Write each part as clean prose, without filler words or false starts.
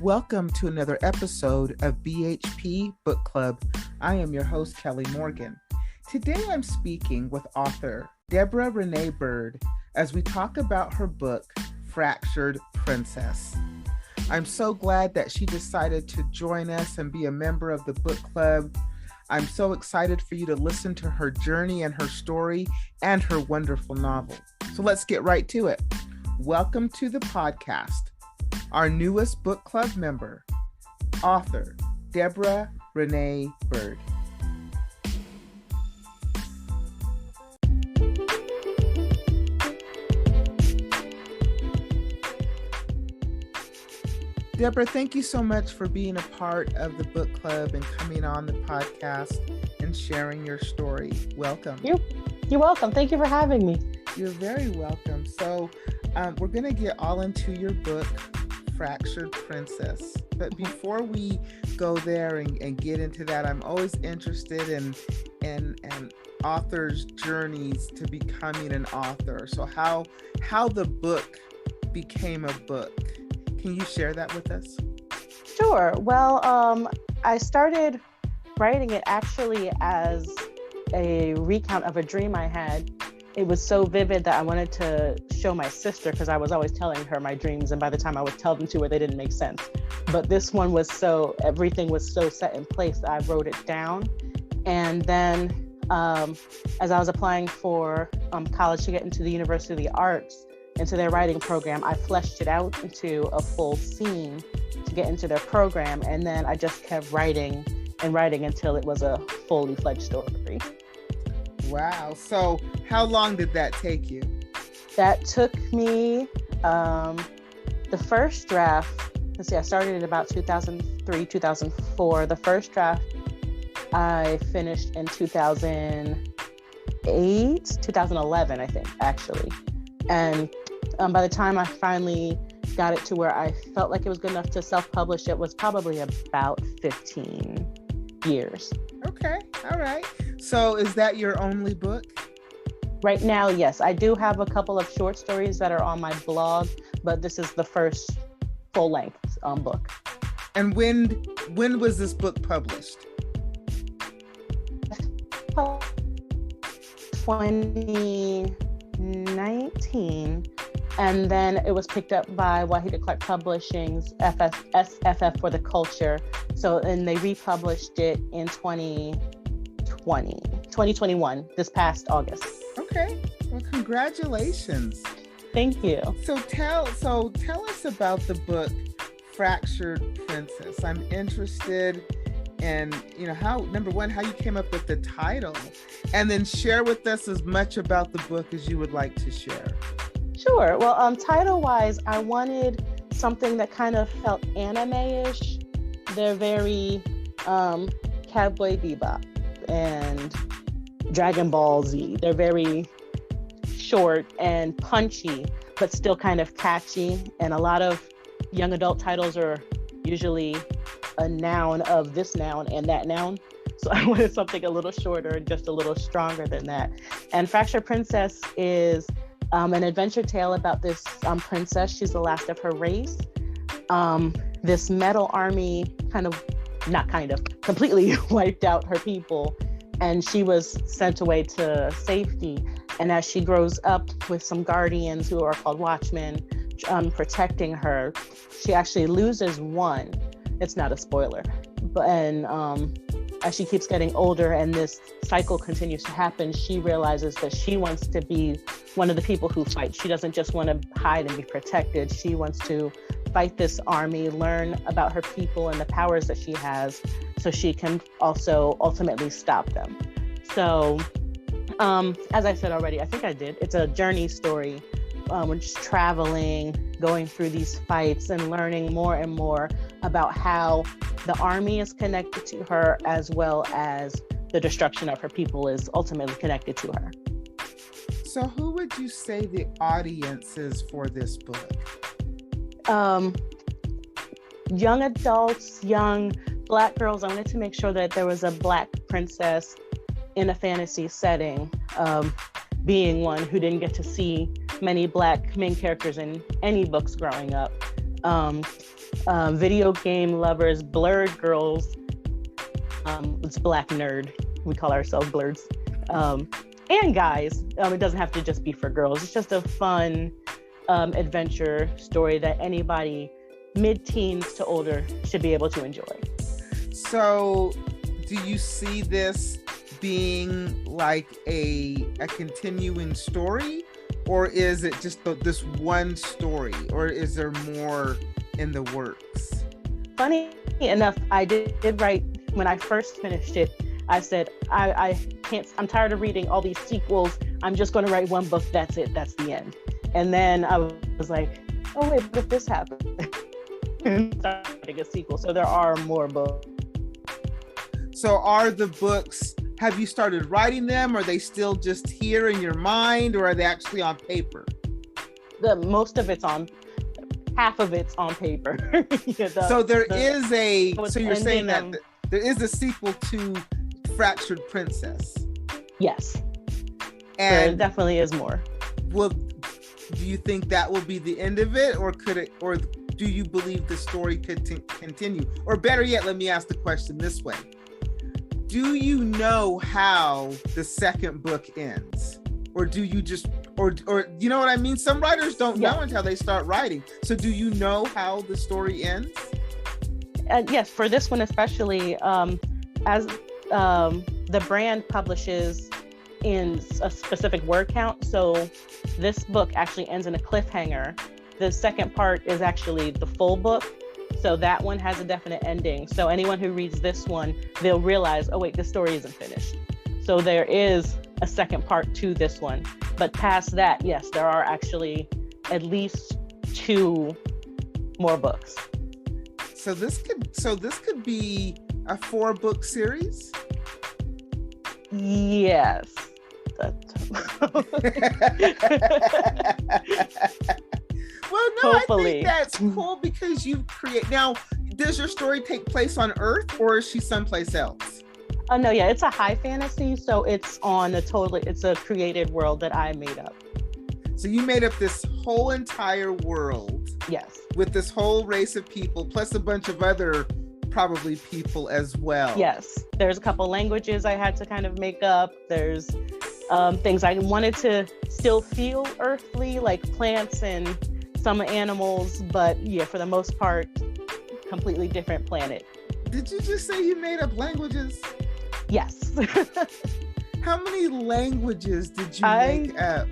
Welcome to another episode of BHP Book Club. I am your host, Kelly Morgan. Today I'm speaking with author Debra Renée Byrd as we talk about her book, Fractured Princess. I'm so glad that she decided to join us and be a member of the book club. I'm so excited for you to listen to her journey and her story and her wonderful novel. So let's get right to it. Welcome to the podcast. Our newest book club member, author Debra Renée Byrd. Debra, thank you so much for being a part of the book club and coming on the podcast and sharing your story. Welcome. You're welcome. Thank you for having me. You're very welcome. So we're going to get all into your book, Fractured Princess. But before we go there and get into that, I'm always interested in authors' journeys to becoming an author. So how the book became a book. Can you share that with us? Sure. Well, I started writing it actually as a recount of a dream I had. It was so vivid that I wanted to show my sister because I was always telling her my dreams, and by the time I would tell them to her, they didn't make sense. But this one was everything was so set in place that I wrote it down. And then as I was applying for college to get into the University of the Arts, into their writing program, I fleshed it out into a full scene to get into their program. And then I just kept writing and writing until it was a fully fledged story. Wow. So how long did that take you? That took me, the first draft, I started in about 2003, 2004. The first draft I finished in 2011, I think, actually. And by the time I finally got it to where I felt like it was good enough to self-publish, it was probably about 15 years. Okay. All right. So is that your only book? Right now, yes. I do have a couple of short stories that are on my blog, but this is the first full-length book. And when was this book published? 2019. And then it was picked up by Wahida Clark Publishing's SFF for the Culture. And they republished it in 2021, this past August. Okay. Well, congratulations. Thank you. So tell us about the book, Fractured Princess. I'm interested in, how you came up with the title, and then share with us as much about the book as you would like to share. Sure. Well, title-wise, I wanted something that kind of felt anime-ish. They're very Cowboy Bebop and Dragon Ball Z. They're very short and punchy, but still kind of catchy. And a lot of young adult titles are usually a noun of this noun and that noun. So I wanted something a little shorter and just a little stronger than that. And Fractured Princess is an adventure tale about this princess. She's the last of her race. This metal army completely wiped out her people, and she was sent away to safety. And as she grows up with some guardians who are called watchmen protecting her, she actually loses one. It's not a spoiler. As she keeps getting older and this cycle continues to happen, she realizes that she wants to be one of the people who fight. She doesn't just want to hide and be protected. She wants to fight this army, learn about her people and the powers that she has, so she can also ultimately stop them. So, as I said already, I think I did, it's a journey story. We're just traveling, going through these fights and learning more and more about how the army is connected to her, as well as the destruction of her people is ultimately connected to her. So who would you say the audience is for this book? Young adults, young Black girls. I wanted to make sure that there was a Black princess in a fantasy setting, being one who didn't get to see many Black main characters in any books growing up. video game lovers, blurred girls. It's Black nerd. We call ourselves blurs. And guys. It doesn't have to just be for girls. It's just a fun adventure story that anybody mid-teens to older should be able to enjoy. So, do you see this being like a continuing story, or is it just this one story, or is there more in the works? Funny enough, I did write, when I first finished it, I said, I can't, I'm tired of reading all these sequels. I'm just going to write one book. That's it. That's the end. And then I was like, oh wait, but if this happened, and started writing a sequel. So there are more books. So are the books, have you started writing them? Are they still just here in your mind, or are they actually on paper? Most of it's on, half of it's on paper. So you're saying that there is a sequel to Fractured Princess? Yes. And there definitely is more. Do you think that will be the end of it, or do you believe the story could continue? Or better yet, let me ask the question this way. Do you know how the second book ends? Or do you just, or you know what I mean? Some writers don't know until they start writing. So do you know how the story ends? Yes, for this one especially, as the brand publishes in a specific word count. So this book actually ends in a cliffhanger. The second part is actually the full book. So that one has a definite ending. So anyone who reads this one, they'll realize, oh wait, this story isn't finished. So there is a second part to this one. But past that, yes, there are actually at least 2 more books. So this could be a 4-book series? Yes. Well, no, hopefully. I think that's cool because you create. Now, does your story take place on Earth, or is she someplace else? Oh no, yeah, it's a high fantasy, so it's on it's a created world that I made up. So you made up this whole entire world. Yes. With this whole race of people, plus a bunch of other probably people as well. Yes. There's a couple languages I had to kind of make up. There's things I wanted to still feel earthly, like plants and some animals, but yeah, for the most part, completely different planet. Did you just say you made up languages? Yes. How many languages did you make up?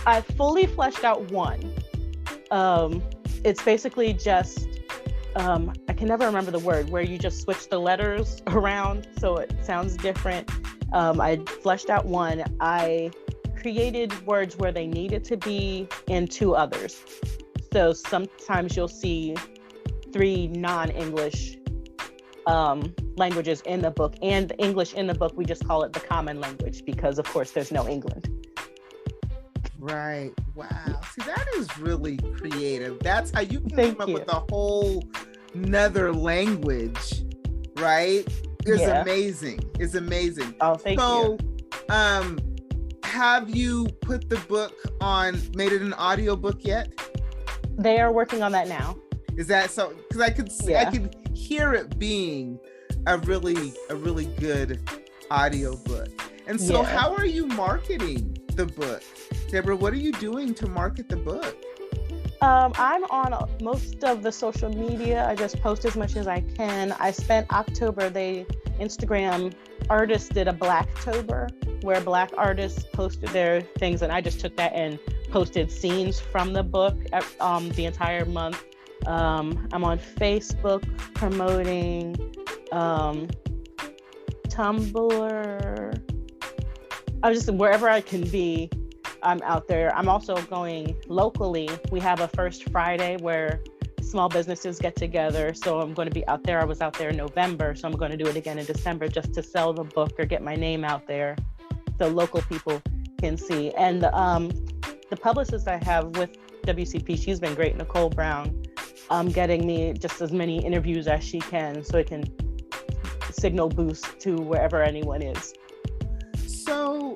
I fully fleshed out one. It's basically just, I can never remember the word, where you just switch the letters around so it sounds different. I fleshed out one. I created words where they needed to be in 2 others. So sometimes you'll see 3 non-English languages in the book, and the English in the book, we just call it the common language because, of course, there's no England. Right. Wow. See, that is really creative. That's how you can come up with a whole nother language, right? It's amazing. It's amazing. Oh, thank you. So, have you put the book made it an audiobook yet? They are working on that now. Is that so? Because I could hear it being a really good audiobook. And so how are you marketing the book? Deborah, what are you doing to market the book? I'm on most of the social media. I just post as much as I can. I spent October, Instagram artists did a Blacktober where Black artists posted their things, and I just took that and posted scenes from the book the entire month. I'm on Facebook promoting, Tumblr. I'm just wherever I can be, I'm out there. I'm also going locally. We have a First Friday where small businesses get together. So I'm going to be out there. I was out there in November, so I'm going to do it again in December just to sell the book or get my name out there so local people can see. And the publicist I have with WCP, she's been great, Nicole Brown, getting me just as many interviews as she can so it can signal boost to wherever anyone is. So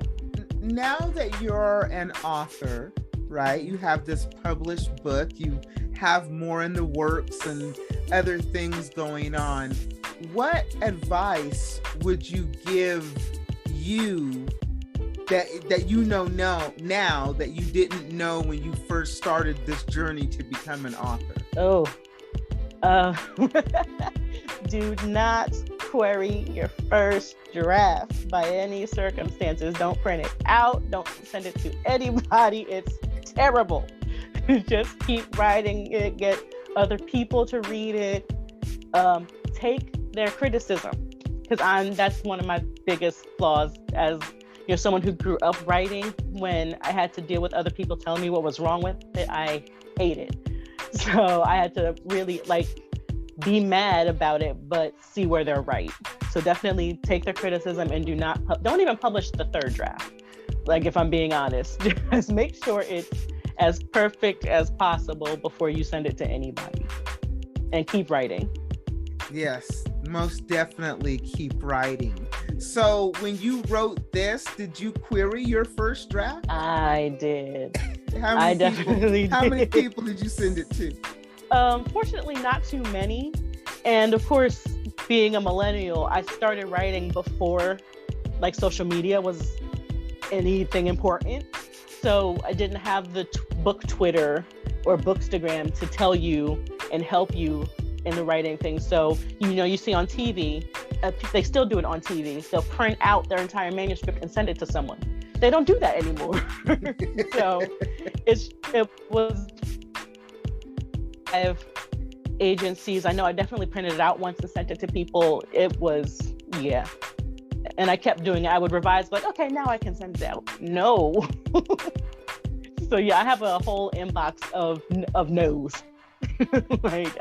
now that you're an author, right? You have this published book, you have more in the works and other things going on, what advice would you give you that you know now that you didn't know when you first started this journey to become an author? Do not query your first draft by any circumstances. Don't print it out. Don't send it to anybody. It's terrible. Just keep writing it. Get other people to read it. Take their criticism, because that's one of my biggest flaws as someone who grew up writing. When I had to deal with other people telling me what was wrong with it, I hated. So I had to really be mad about it, but see where they're right. So definitely take their criticism and don't even publish the third draft. If I'm being honest, just make sure it's as perfect as possible before you send it to anybody, and keep writing. Yes, most definitely keep writing. So when you wrote this, did you query your first draft? I did. How many people did you send it to? Fortunately, not too many. And of course, being a millennial, I started writing before social media was anything important. So I didn't have the book Twitter or Bookstagram to tell you and help you in the writing thing. So, you see on TV, they still do it on TV. They'll print out their entire manuscript and send it to someone. They don't do that anymore. So I have agencies. I know I definitely printed it out once and sent it to people. It was, yeah. And I kept doing it. I would revise, okay, now I can send it out. No. So yeah, I have a whole inbox of no's.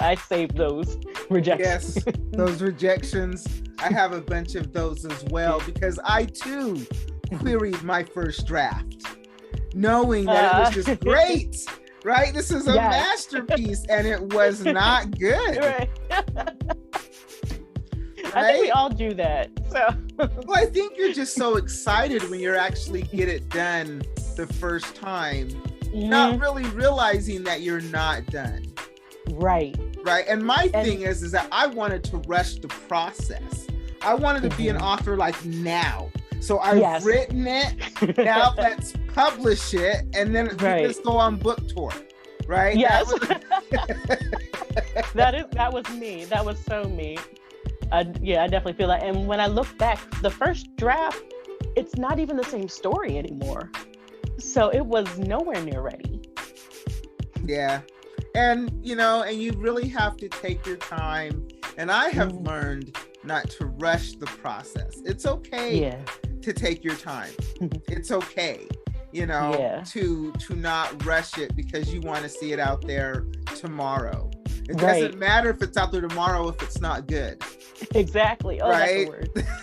I saved those rejections. Yes, those rejections. I have a bunch of those as well, because I too queried my first draft, knowing that it was just great. Right? This is a masterpiece, and it was not good. Right. I think we all do that. So. Well, I think you're just so excited when you actually get it done the first time, not really realizing that you're not done. Right. And my thing is that I wanted to rush the process. I wanted to be an author now. So I've written it. Now let's publish it, and then let's go on book tour. Right? Yes. That was me. That was so me. I definitely feel that. And when I look back, the first draft, it's not even the same story anymore. So it was nowhere near ready. Yeah. And, and you really have to take your time. And I have learned not to rush the process. It's okay to take your time. It's okay, to not rush it because you want to see it out there tomorrow. It doesn't matter if it's out there tomorrow if it's not good. Exactly. Oh, right?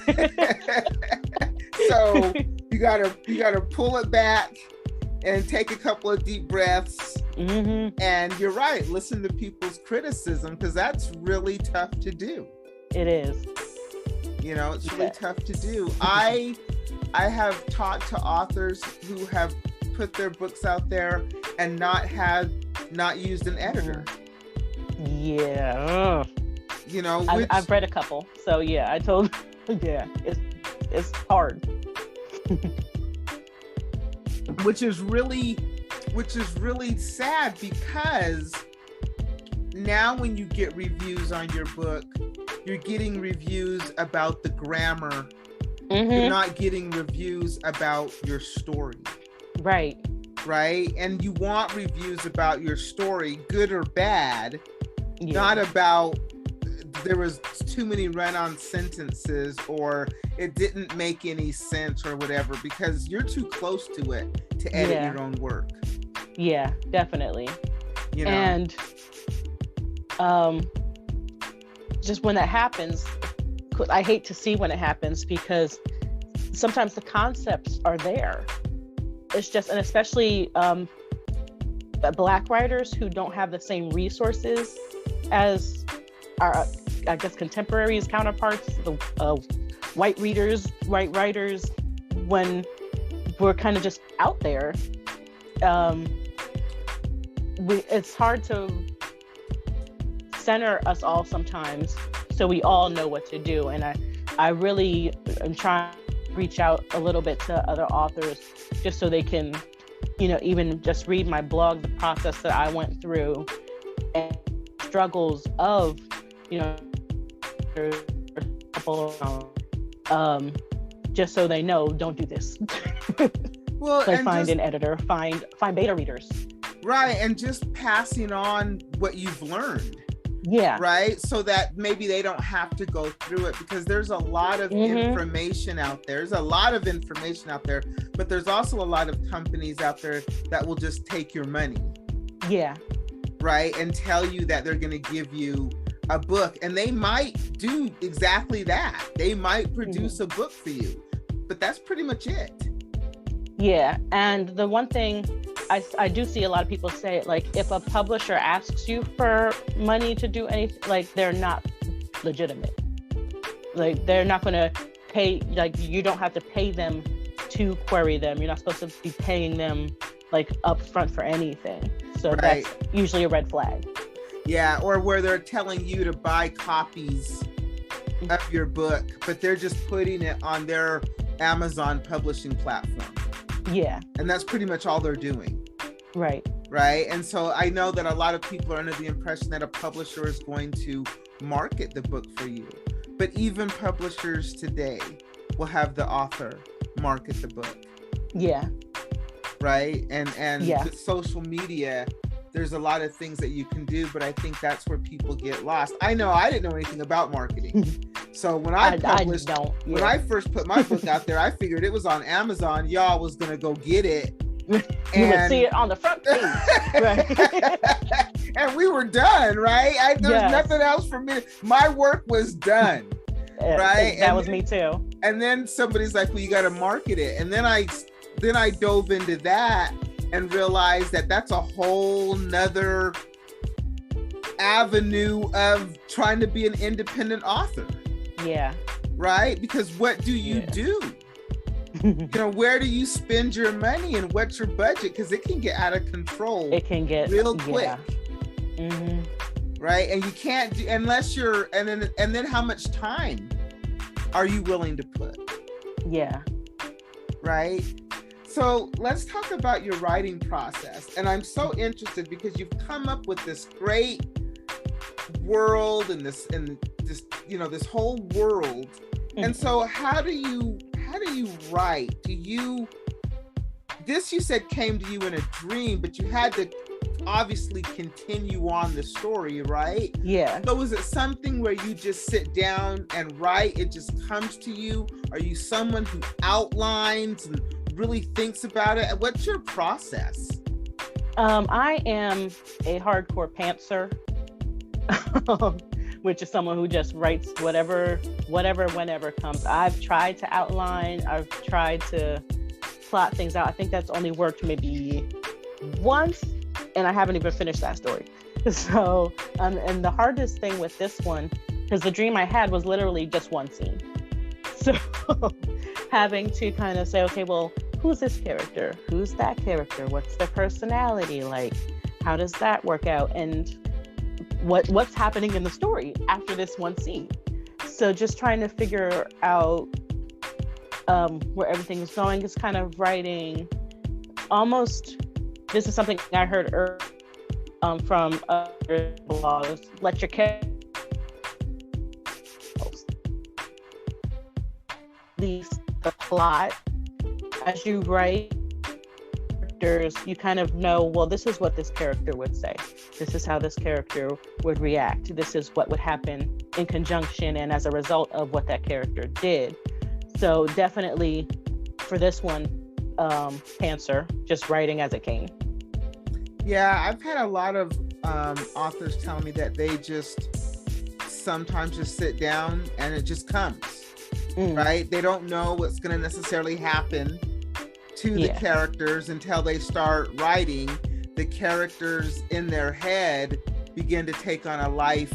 That's the word. So you gotta pull it back and take a couple of deep breaths. And you're right. Listen to people's criticism, because that's really tough to do. It is. It's really tough to do. I have talked to authors who have put their books out there and not used an editor. Yeah. I've read a couple. So yeah, it's hard. Which is really sad, because now when you get reviews on your book, you're getting reviews about the grammar. You're not getting reviews about your story. Right. And you want reviews about your story, good or bad, not about there was too many run-on sentences or it didn't make any sense or whatever, because you're too close to it to edit your own work. Yeah, definitely. And just when that happens, I hate to see when it happens, because sometimes the concepts are there. It's just, and especially Black writers who don't have the same resources as our, I guess, contemporaries, counterparts, the white writers, when we're kind of just out there. It's hard to center us all sometimes so we all know what to do. And I really am trying to reach out a little bit to other authors just so they can, even just read my blog, the process that I went through and struggles of, just so they know, don't do this. Well, like find an editor, find beta readers. Right, and just passing on what you've learned. Yeah. Right, so that maybe they don't have to go through it, because there's a lot of information out there. There's a lot of information out there, but there's also a lot of companies out there that will just take your money. Yeah. Right, and tell you that they're going to give you a book, and they might do exactly that. They might produce a book for you, but that's pretty much it. Yeah, and the one thing I do see a lot of people say, like, if a publisher asks you for money to do anything, like, they're not legitimate. Like, they're not going to pay, like, you don't have to pay them to query them. You're not supposed to be paying them, like, upfront for anything. So that's usually a red flag. Yeah, or where they're telling you to buy copies of your book, but they're just putting it on their Amazon publishing platform. Yeah. And that's pretty much all they're doing. Right. Right. And so I know that a lot of people are under the impression that a publisher is going to market the book for you. But even publishers today will have the author market the book. Yeah. Right. And with social media, there's a lot of things that you can do, but I think that's where people get lost. I know I didn't know anything about marketing. So when I first put my book out there, I figured it was on Amazon. Y'all was going to go get it. You would see it on the front page. Right. And we were done, right? There's nothing else for me. My work was done. Right. That was me too. And then somebody's like, well, you got to market it. And then I dove into that and realized that that's a whole nother avenue of trying to be an independent author. Yeah. Right? Because what do you do? Where do you spend your money and what's your budget? Because it can get out of control. It can get real quick. Yeah. Mm-hmm. Right? And you can't do unless you're and then how much time are you willing to put? Yeah. Right? So let's talk about your writing process. And I'm so interested because you've come up with this great world and this this whole world. And so how do you write? This you said came to you in a dream, but you had to obviously continue on the story, right? Yeah. So is it something where you just sit down and write? It just comes to you? Are you someone who outlines and really thinks about it? What's your process? I am a hardcore pantser, which is someone who just writes whatever, whenever comes. I've tried to outline. I've tried to plot things out. I think that's only worked maybe once, and I haven't even finished that story. So, and the hardest thing with this one, because the dream I had was literally just one scene. So having to kind of say, okay, well, who's this character? Who's that character? What's their personality like? How does that work out? And what's happening in the story after this one scene? So just trying to figure out where everything is going is kind of writing almost, this is something I heard earlier from other blogs, let your character the plot as you write characters, you kind of know, well, this is what this character would say. This is how this character would react. This is what would happen in conjunction and as a result of what that character did. So definitely for this one, pantser, just writing as it came. Yeah, I've had a lot of authors tell me that they just sometimes just sit down and it just comes, right? They don't know what's going to necessarily happen to the characters until they start writing. The characters in their head begin to take on a life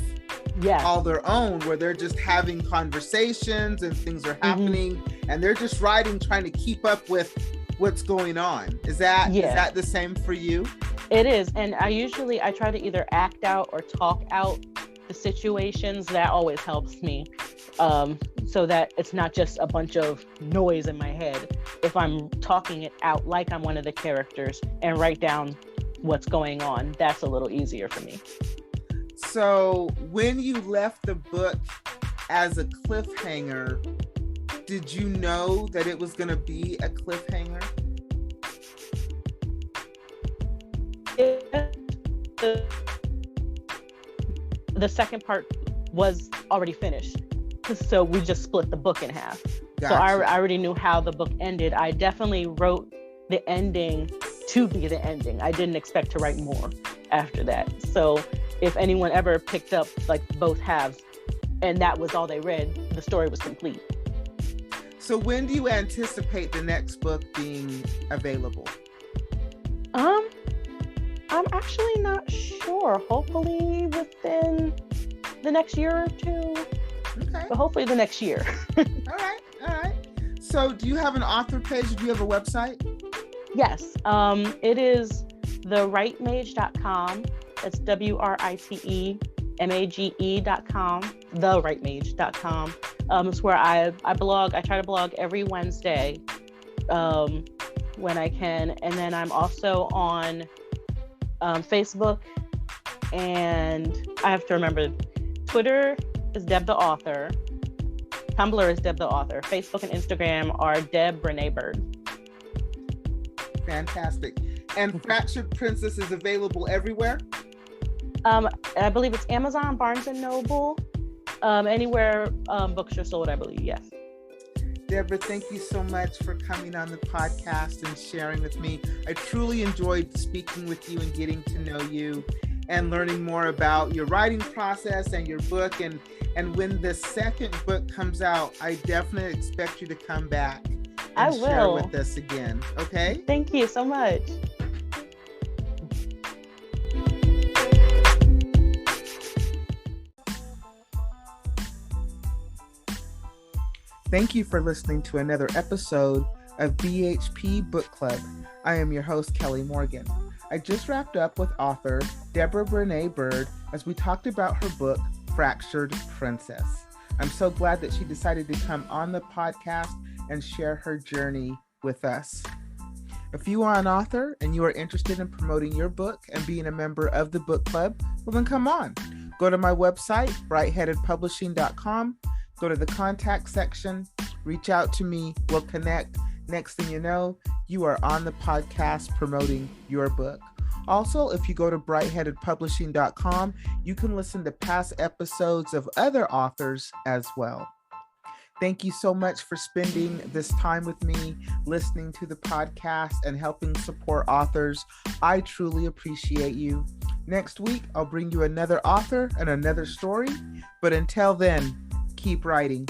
all their own, where they're just having conversations and things are happening and they're just writing, trying to keep up with what's going on. Is that the same for you? It is. And I try to either act out or talk out the situations, that always helps me. So that it's not just a bunch of noise in my head. If I'm talking it out like I'm one of the characters and write down what's going on, that's a little easier for me. So when you left the book as a cliffhanger, did you know that it was going to be a cliffhanger? The second part was already finished, so we just split the book in half. Gotcha. So I already knew how the book ended. I definitely wrote the ending to be the ending. I didn't expect to write more after that. So if anyone ever picked up like both halves and that was all they read, the story was complete. So when do you anticipate the next book being available? I'm actually not sure. Hopefully within the next year or two. Okay. But hopefully the next year. All right. So do you have an author page? Do you have a website? Yes. It is therightmage.com. It's WRITEMAGE.com. Therightmage.com. It's where I blog. I try to blog every Wednesday when I can. And then I'm also on Facebook, and I have to remember Twitter is Deb the Author, Tumblr is Deb the Author, Facebook and Instagram are Deb Renée Byrd. Fantastic. And Fractured Princess is available everywhere? I believe it's Amazon, Barnes and Noble, anywhere books are sold, I believe, yes. Deborah, thank you so much for coming on the podcast and sharing with me. I truly enjoyed speaking with you and getting to know you and learning more about your writing process and your book. And when the second book comes out, I definitely expect you to come back and share with us again. Okay? Thank you so much. Thank you for listening to another episode of BHP Book Club. I am your host, Kelly Morgan. I just wrapped up with author Deborah Renée Byrd as we talked about her book, Fractured Princess. I'm so glad that she decided to come on the podcast and share her journey with us. If you are an author and you are interested in promoting your book and being a member of the book club, well then come on. Go to my website, brightheadedpublishing.com. Go to the contact section, reach out to me, we'll connect. Next thing you know, you are on the podcast promoting your book. Also, if you go to brightheadedpublishing.com, you can listen to past episodes of other authors as well. Thank you so much for spending this time with me, listening to the podcast and helping support authors. I truly appreciate you. Next week, I'll bring you another author and another story. But until then, keep writing.